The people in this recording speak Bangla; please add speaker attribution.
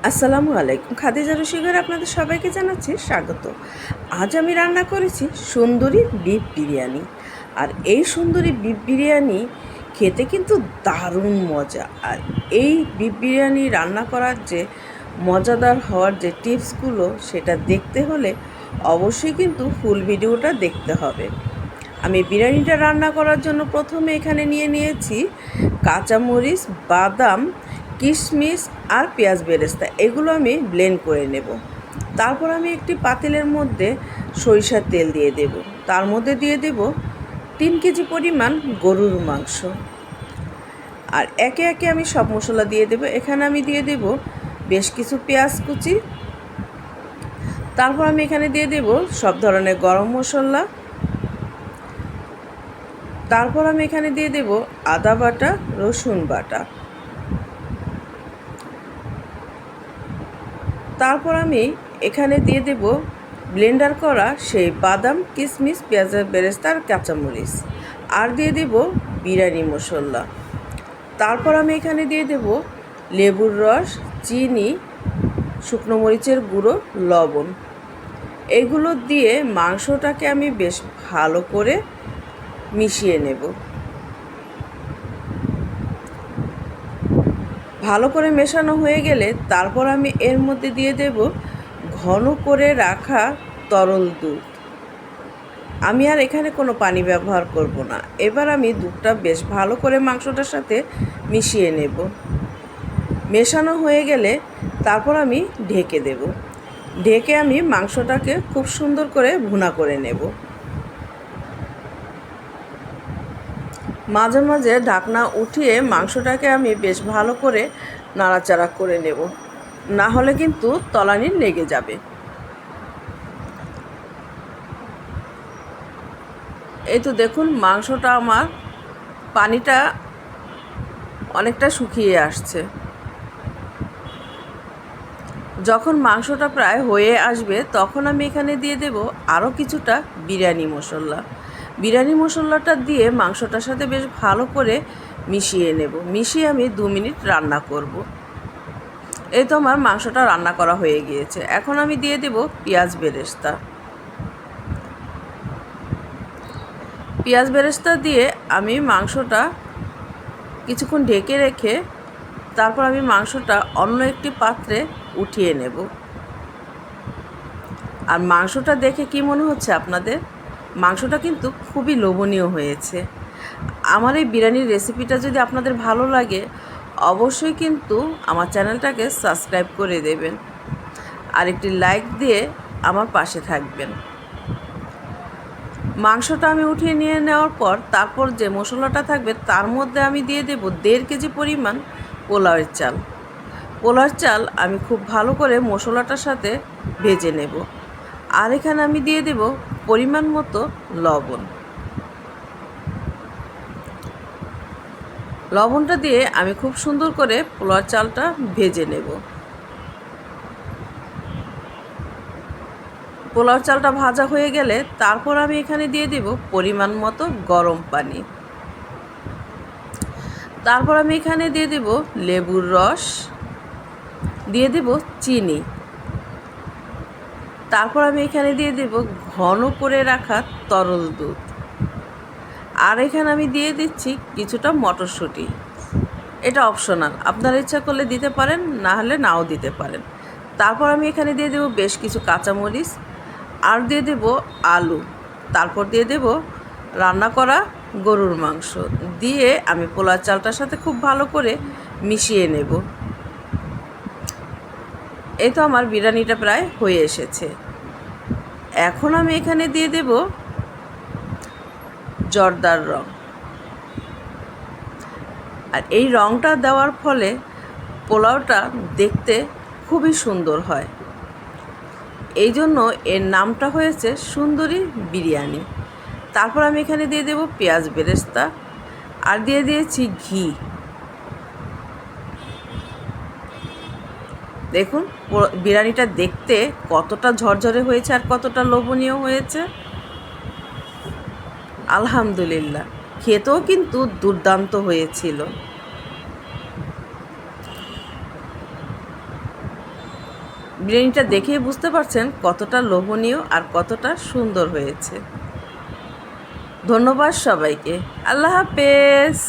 Speaker 1: আসসালামু আলাইকুম। খাদিজা রশিদের আপনাদের সবাইকে জানাচ্ছি স্বাগত। আজ আমি রান্না করেছি সুন্দরী বিফ বিরিয়ানি। আর এই সুন্দরী বিফ বিরিয়ানি খেতে কিন্তু দারুণ মজা। আর এই বিফ বিরিয়ানি রান্না করার যে মজাদার হওয়ার যে টিপসগুলো সেটা দেখতে হলে অবশ্যই কিন্তু ফুল ভিডিওটা দেখতে হবে। আমি বিরিয়ানিটা রান্না করার জন্য প্রথমে এখানে নিয়েছি কাঁচামরিচ, বাদাম, কিশমিশ আর পেঁয়াজ বেরেস্তা। এগুলো আমি ব্লেন্ড করে নেব। তারপর আমি একটি পাতিলের মধ্যে সরিষার তেল দিয়ে দেব। তার মধ্যে দিয়ে দেব 3 কেজি পরিমাণ গরুর মাংস। আর একে একে আমি সব মশলা দিয়ে দেব। এখানে আমি দিয়ে দেব বেশ কিছু পেঁয়াজ কুচি। তারপর আমি এখানে দিয়ে দেব সব ধরনের গরম মশলা। তারপর আমি এখানে দিয়ে দেব আদা বাটা, রসুন বাটা। তারপর আমি এখানে দিয়ে দেব ব্লেন্ডার করা সেই বাদাম, কিশমিশ, পেঁয়াজ বেরেস্তা আর কাঁচামরিচ। আর দিয়ে দেব বিরিয়ানি মশলা। তারপর আমি এখানে দিয়ে দেব লেবুর রস, চিনি, শুকনো মরিচের গুঁড়ো, লবণ। এগুলো দিয়ে মাংসটাকে আমি বেশ ভালো করে মিশিয়ে নেব। ভালো করে মেশানো হয়ে গেলে তারপর আমি এর মধ্যে দিয়ে দেব ঘন করে রাখা তরল দুধ। আমি আর এখানে কোনো পানি ব্যবহার করব না। এবার আমি দুধটা বেশ ভালো করে মাংসটার সাথে মিশিয়ে নেব। মেশানো হয়ে গেলে তারপর আমি ঢেকে দেব। ঢেকে আমি মাংসটাকে খুব সুন্দর করে ভুনা করে নেব। মাঝে মাঝে ঢাকনা উঠিয়ে মাংসটাকে আমি বেশ ভালো করে নাড়াচাড়া করে নেব, না হলে কিন্তু তলানি লেগে যাবে। এই তো দেখুন মাংসটা আমার পানিটা অনেকটা শুকিয়ে আসছে। যখন মাংসটা প্রায় হয়ে আসবে তখন আমি এখানে দিয়ে দেব আরও কিছুটা বিরিয়ানি মশলা। বিরিয়ানি মশলাটা দিয়ে মাংসটার সাথে বেশ ভালো করে মিশিয়ে নেব। মিশিয়ে আমি 2 মিনিট রান্না করব। এই তো আমার মাংসটা রান্না করা হয়ে গিয়েছে। এখন আমি দিয়ে দেব পেঁয়াজ বেরেস্তা। পেঁয়াজ বেরেস্তা দিয়ে আমি মাংসটা কিছুক্ষণ ঢেকে রেখে তারপর আমি মাংসটা অন্য একটি পাত্রে উঠিয়ে নেব। আর মাংসটা দেখে কি মনে হচ্ছে আপনাদের? মাংসটা কিন্তু খুবই লোভনীয় হয়েছে। আমার এই বিরিয়ানির রেসিপিটা যদি আপনাদের ভালো লাগে অবশ্যই কিন্তু আমার চ্যানেলটাকে সাবস্ক্রাইব করে দেবেন আর একটি লাইক দিয়ে আমার পাশে থাকবেন। মাংসটা আমি উঠিয়ে নিয়ে নেওয়ার পর তারপর যে মশলাটা থাকবে তার মধ্যে আমি দিয়ে দেব 1.5 কেজি পরিমাণ পোলাওয়ের চাল। পোলাওর চাল আমি খুব ভালো করে মশলাটার সাথে ভেজে নেব। আর এখানে আমি দিয়ে দেব পরিমাণ মতো লবণ। লবণটা দিয়ে আমি খুব সুন্দর করে পোলাওর চালটা ভেজে নেব। পোলাওর চালটা ভাজা হয়ে গেলে তারপর আমি এখানে দিয়ে দেব পরিমাণ মতো গরম পানি। তারপর আমি এখানে দিয়ে দেব লেবুর রস, দিয়ে দেব চিনি। তারপর আমি এখানে দিয়ে দেব ঘন করে রাখা তরল দুধ। আর এখানে আমি দিয়ে দিচ্ছি কিছুটা মটরশুঁটি। এটা অপশনাল, আপনারা ইচ্ছা করলে দিতে পারেন, না হলে নাও দিতে পারেন। তারপর আমি এখানে দিয়ে দেব বেশ কিছু কাঁচামরিচ আর দিয়ে দেব আলু। তারপর দিয়ে দেব রান্না করা গরুর মাংস দিয়ে আমি পোলাও চালটার সাথে খুব ভালো করে মিশিয়ে নেব। এই তো আমার বিরিয়ানিটা প্রায় হয়ে এসেছে। এখন আমি এখানে দিয়ে দেব জর্দার রং। আর এই রংটা দেওয়ার ফলে পোলাওটা দেখতে খুবই সুন্দর হয়। এই জন্য এর নামটা হয়েছে সুন্দরী বিরিয়ানি। তারপর আমি এখানে দিয়ে দেব পেঁয়াজ বেরেস্তা আর দিয়ে দিয়েছি ঘি। দেখুন বিরিয়ানিটা দেখতে কতটা ঝরঝরে হয়েছে আর কতটা লোভনীয় হয়েছে। আলহামদুলিল্লাহ, খেতেও কিন্তু দুর্দান্ত হয়েছিল। বিরিয়ানিটা দেখেই বুঝতে পারছেন কতটা লোভনীয় আর কতটা সুন্দর হয়েছে। ধন্যবাদ সবাইকে। আল্লাহ হাফেজ।